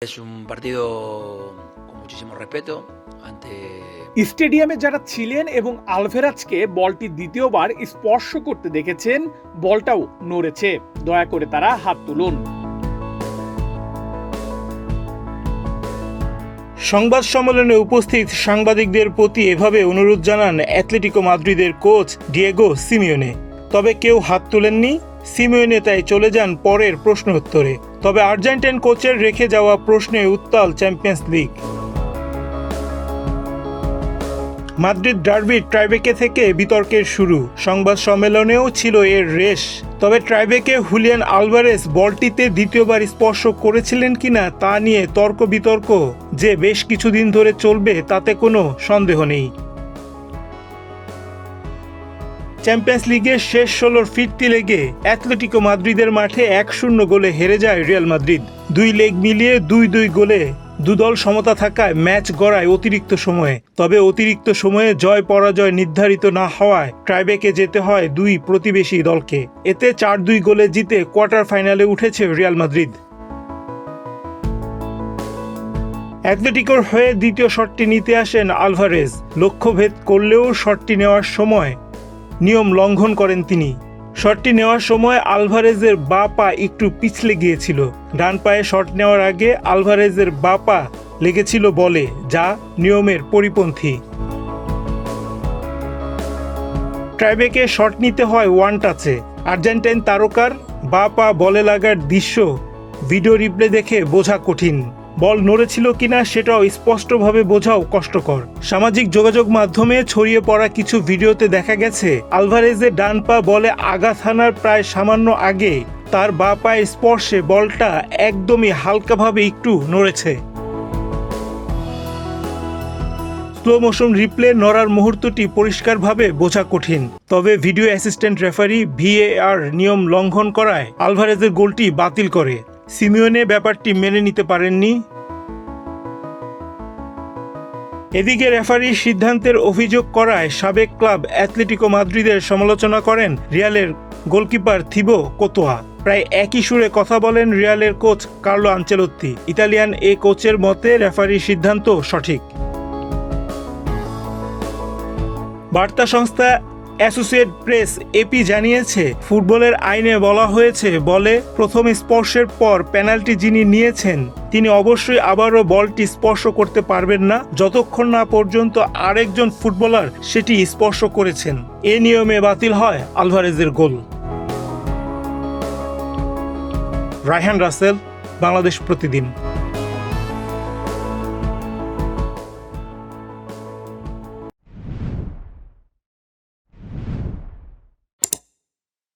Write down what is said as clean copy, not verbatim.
Es un partido con muchísimo respeto ante স্টেডিয়ামে যারা ছিলেন এবং আলভেরাজকে বলটি দ্বিতীয়বার স্পর্শ করতে দেখেছেন, বলটাও নড়েছে। দয়া করে তারা হাত তুলুন। সংবাদ সম্মেলনে উপস্থিত সাংবাদিকদের প্রতি এভাবে অনুরোধ জানান অ্যাটলেটিকো মাদ্রিদের কোচ ডিয়েগো সিমিওনে। তবে কেউ হাত তোলেননি। সিমিওনে তাই চলে যান পরের প্রশ্ন উত্তরে। তবে আর্জেন্টাইন কোচের রেখে যাওয়া প্রশ্নে উত্তাল চ্যাম্পিয়ন্স লিগ। মাদ্রিদ ডার্বির ট্রাইবেকে থেকে বিতর্কের শুরু। সংবাদ সম্মেলনেও ছিল এর রেশ। তবে ট্রাইবেকে হুলিয়ান আলভারেজ বলটিতে দ্বিতীয়বার স্পর্শ করেছিলেন কিনা তা নিয়ে তর্ক বিতর্ক যে বেশ কিছুদিন ধরে চলবে তাতে কোনো সন্দেহ নেই। চ্যাম্পিয়ন্স লিগের শেষ 16 ফিরতি লেগে অ্যাটলেটিকো মাদ্রিদের মাঠে 1-0 গোলে হেরে যায় রিয়াল মাদ্রিদ। দুই লেগ মিলিয়ে 2-2 গোলে দুদল সমতা থাকায় ম্যাচ গড়ায় অতিরিক্ত সময়ে। তবে অতিরিক্ত সময়ে জয় পরাজয় নির্ধারিত না হওয়ায় ট্রাইবেকে যেতে হয় দুই প্রতিবেশী দলকে। এতে 4-2 গোলে জিতে কোয়ার্টার ফাইনালে উঠেছে রিয়াল মাদ্রিদ। অ্যাটলেটিকোর হয়ে দ্বিতীয় শটটি নিতে আসেন আলভারেজ। লক্ষ্যভেদ করলেও শটটি নেওয়ার সময় নিয়ম লঙ্ঘন করেন তিনি। শটটি নেওয়ার সময় আলভারেজের বাঁ পা একটু পিছলে গিয়েছিল। ডান পায়ে শট নেওয়ার আগে আলভারেজের বাঁ পা লেগেছিল বলে, যা নিয়মের পরিপন্থী। ট্রাইবেকে শট নিতে হয় ওয়ান টাচে। আর্জেন্টাইন তারকার বাঁ পা বলে লাগার দৃশ্য ভিডিও রিপ্লে দেখে বোঝা কঠিন। বল নড়েছিল কিনা সেটাও স্পষ্টভাবে বোঝাও কষ্টকর। সামাজিক যোগাযোগ মাধ্যমে ছড়িয়ে পড়া কিছু ভিডিওতে দেখা গেছে আলভারেজের ডান পা বলে আঘাত হানার প্রায় সামান্য আগে তার বাঁ পায়ের স্পর্শে বলটা একদমই হালকাভাবে একটু নড়েছে। স্লো মোশন রিপ্লে নড়ার মুহূর্তটি পরিষ্কারভাবে বোঝা কঠিন। তবে ভিডিও অ্যাসিস্ট্যান্ট রেফারি VAR নিয়ম লঙ্ঘন করায় আলভারেজের গোলটি বাতিল করে। সিমিওনে ব্যাপারটি মেনে নিতে পারেননি। এদিকে রেফারির সিদ্ধান্তের অভিযোগ করায় সাবেক ক্লাব অ্যাটলেটিকো মাদ্রিদের সমালোচনা করেন রিয়ালের গোলকিপার থিবো কোর্তোয়া। প্রায় একই সুরে কথা বলেন রিয়ালের কোচ কার্লো আনচেলত্তি। ইতালিয়ান এই কোচের মতে রেফারির সিদ্ধান্ত সঠিক। বার্তা সংস্থা অ্যাসোসিয়েটেড প্রেস AP জানিয়েছে, ফুটবলের আইনে বলা হয়েছে বলে প্রথম স্পর্শের পর পেনাল্টি যিনি নিয়েছেন তিনি অবশ্যই আবারও বলটি স্পর্শ করতে পারবেন না যতক্ষণ না পর্যন্ত আরেকজন ফুটবলার সেটি স্পর্শ করেছেন। এ নিয়মে বাতিল হয় আলভারেজের গোল। রায়হান রাসেল, বাংলাদেশ প্রতিদিন।